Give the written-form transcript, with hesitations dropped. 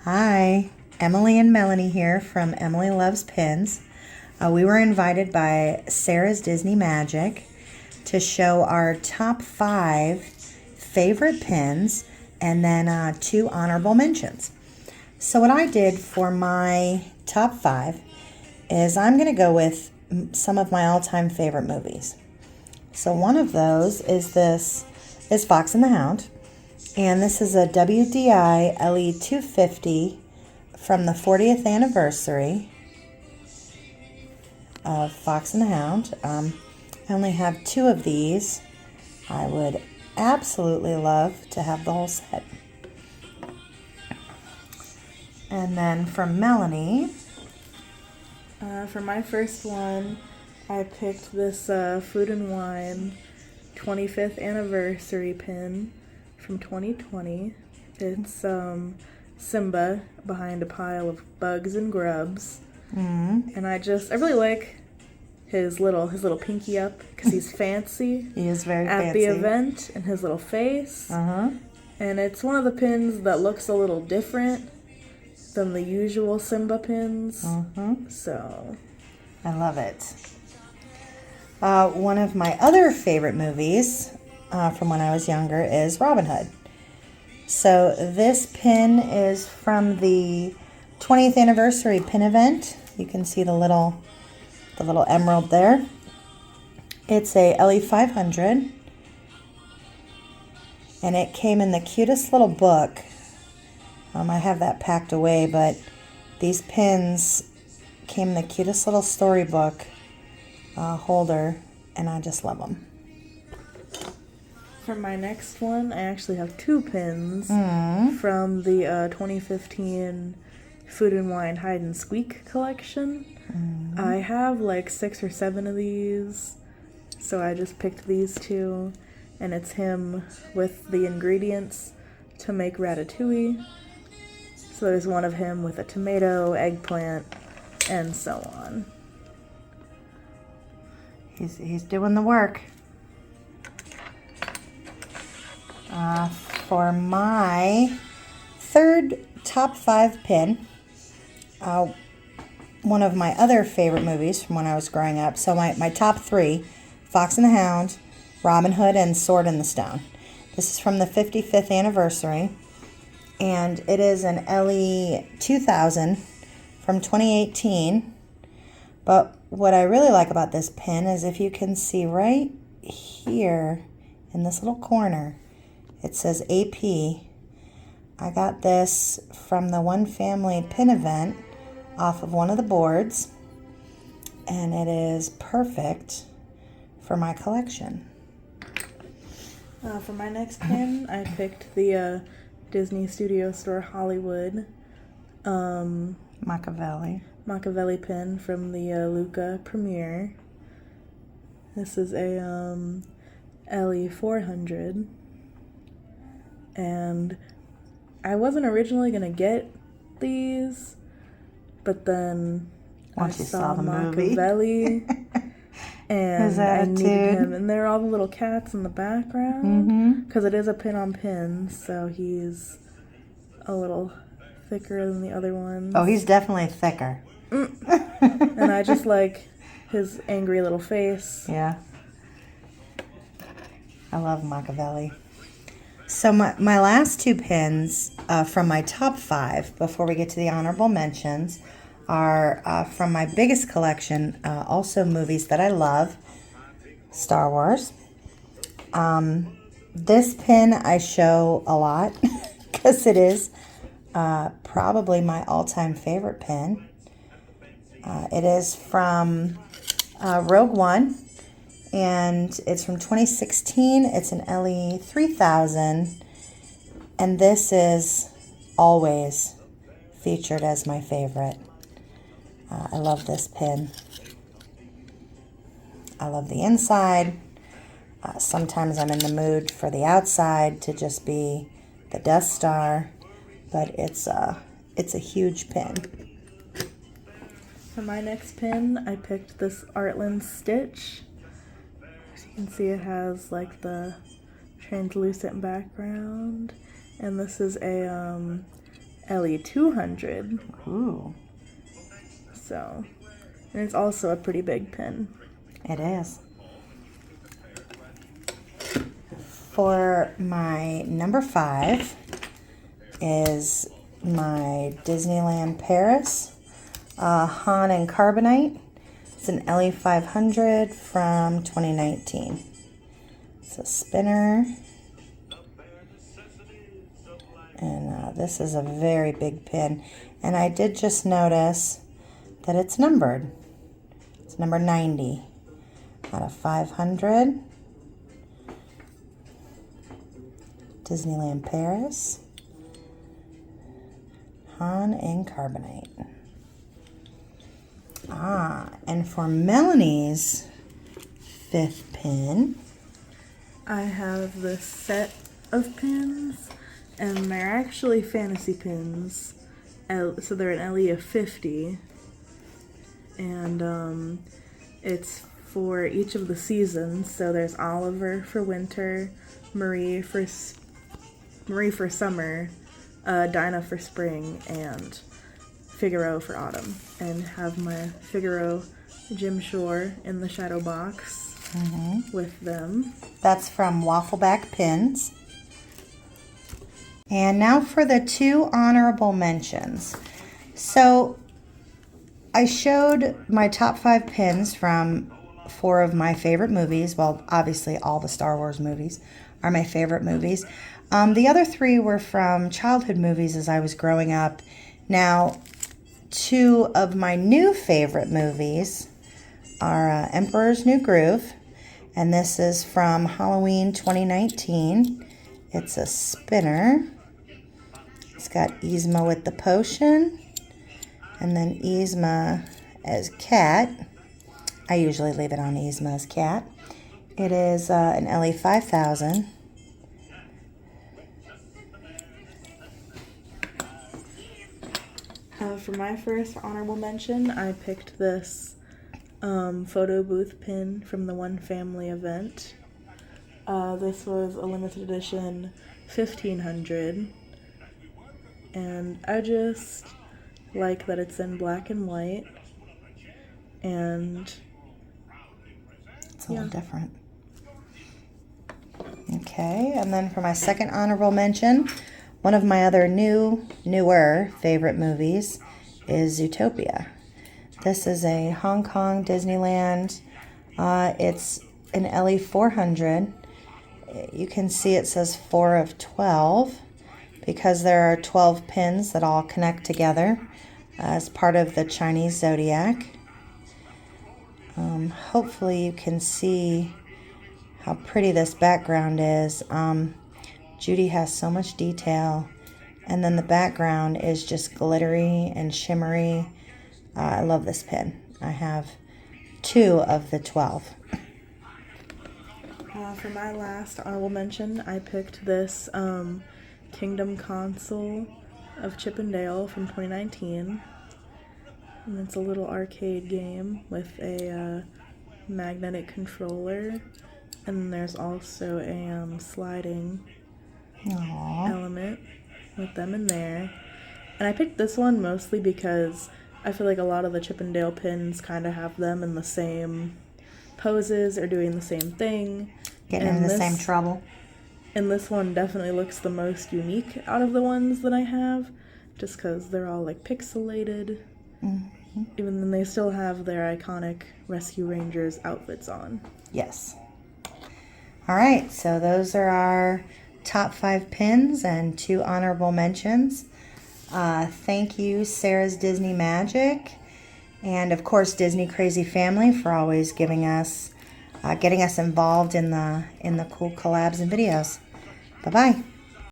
Hi, Emily and Melanie here from Emily Loves Pins. We were invited by Sarah's Disney Magic to show our top 5 favorite pins and then 2 honorable mentions. So what I did for my top 5 is I'm going to go with some of my all-time favorite movies. So one of those is Fox and the Hound. And this is a WDI LE 250 from the 40th anniversary of Fox and the Hound. I only have 2 of these. I would absolutely love to have the whole set. And then from Melanie. For my first one, I picked this Food and Wine 25th anniversary pin from 2020. It's Simba behind a pile of bugs and grubs. And I really like his little pinky up because he's fancy. He is very at fancy. the event, and his little face. And it's one of the pins that looks a little different than the usual Simba pins. So I love it. One of my other favorite movies from when I was younger is Robin Hood. So this pin is from the 20th anniversary pin event. You can see the little emerald there. It's a LE 500, and it came in the cutest little book. I have that packed away, but these pins came in the cutest little storybook holder, and I just love them. for my next one, I actually have 2 pins from the 2015 Food and Wine Hide and Squeak collection. I have like 6 or 7 of these, so I just picked these 2, and it's him with the ingredients to make ratatouille. So there's one of him with a tomato, eggplant, and so on. He's doing the work. For my third top 5 pin, one of my other favorite movies from when I was growing up. So my top 3, Fox and the Hound, Robin Hood, and Sword in the Stone. This is from the 55th anniversary, and it is an LE 2000 from 2018. But what I really like about this pin is if you can see right here in this little corner, it says AP. I got this from the One Family pin event off of one of the boards, and it is perfect for my collection. For my next pin, I picked the Disney Studio Store Hollywood Machiavelli pin from the Luca premiere. This is a LE 400, and I wasn't originally gonna get these, but then Once I you saw the movie. Machiavelli, and His I needed attitude. him. And there are all the little cats in the background because it is a pin on pin, so he's a little thicker than the other ones. Oh, he's definitely thicker. And I just like his angry little face. Yeah. I love Machiavelli. So my last 2 pins from my top 5, before we get to the honorable mentions, are from my biggest collection, also movies that I love, Star Wars. This pin I show a lot because it is probably my all-time favorite pin. It is from Rogue One, and it's from 2016. It's an LE 3000, and this is always featured as my favorite. I love this pin. I love the inside. Sometimes I'm in the mood for the outside to just be the Death Star, but it's a huge pin. For my next pin, I picked this Artland Stitch. As you can see, it has like the translucent background, and this is a Ellie 200. Ooh, So, and it's also a pretty big pin. it is. For my number 5 is my Disneyland Paris Han and Carbonite. It's an Ellie 500 from 2019. It's a spinner. And this is a very big pin. And I did just notice that it's numbered. It's number 90 out of 500. Disneyland Paris. Han and Carbonite. And for Melanie's 5th pin, I have this set of pins, and they're actually fantasy pins. So they're an Ellie of 50. And it's for each of the seasons. So there's Oliver for winter, Marie for summer, Dinah for spring, and Figaro for autumn. And have my Figaro Jim Shore in the shadow box with them. that's from Waffleback Pins. And now for the 2 honorable mentions. So I showed my top 5 pins from 4 of my favorite movies. Well, obviously all the Star Wars movies are my favorite movies. The other 3 were from childhood movies as I was growing up. Now, 2 of my new favorite movies are Emperor's New Groove, and this is from Halloween 2019. It's a spinner. It's got Yzma with the potion, and then Yzma as cat. I usually leave it on Yzma as cat. It is an Ellie 5000. For my first honorable mention, I picked this photo booth pin from the One Family event. This was a limited edition 1500, and I just like that it's in black and white, and It's a little different. Okay, and then for my second honorable mention, one of my other newer favorite movies is Zootopia. This is a Hong Kong Disneyland. It's an Ellie 400. You can see it says 4 of 12 because there are 12 pins that all connect together as part of the Chinese zodiac. Hopefully you can see how pretty this background is. Judy has so much detail, and then the background is just glittery and shimmery. I love this pin. I have 2 of the 12. For my last honorable mention, I picked this Kingdom console of Chip and Dale from 2019. And it's a little arcade game with a magnetic controller. And there's also a sliding element with them in there. And I picked this one mostly because I feel like a lot of the Chip and Dale pins kind of have them in the same poses or doing the same thing. Getting in the same trouble. And this one definitely looks the most unique out of the ones that I have, just because they're all like pixelated. Mm-hmm. Even then, they still have their iconic Rescue Rangers outfits on. Yes. All right, so those are our top 5 pins and 2 honorable mentions. Thank you, Sarah's Disney Magic, and of course Disney Crazy Family for always giving us, getting us involved in the cool collabs and videos. Bye bye.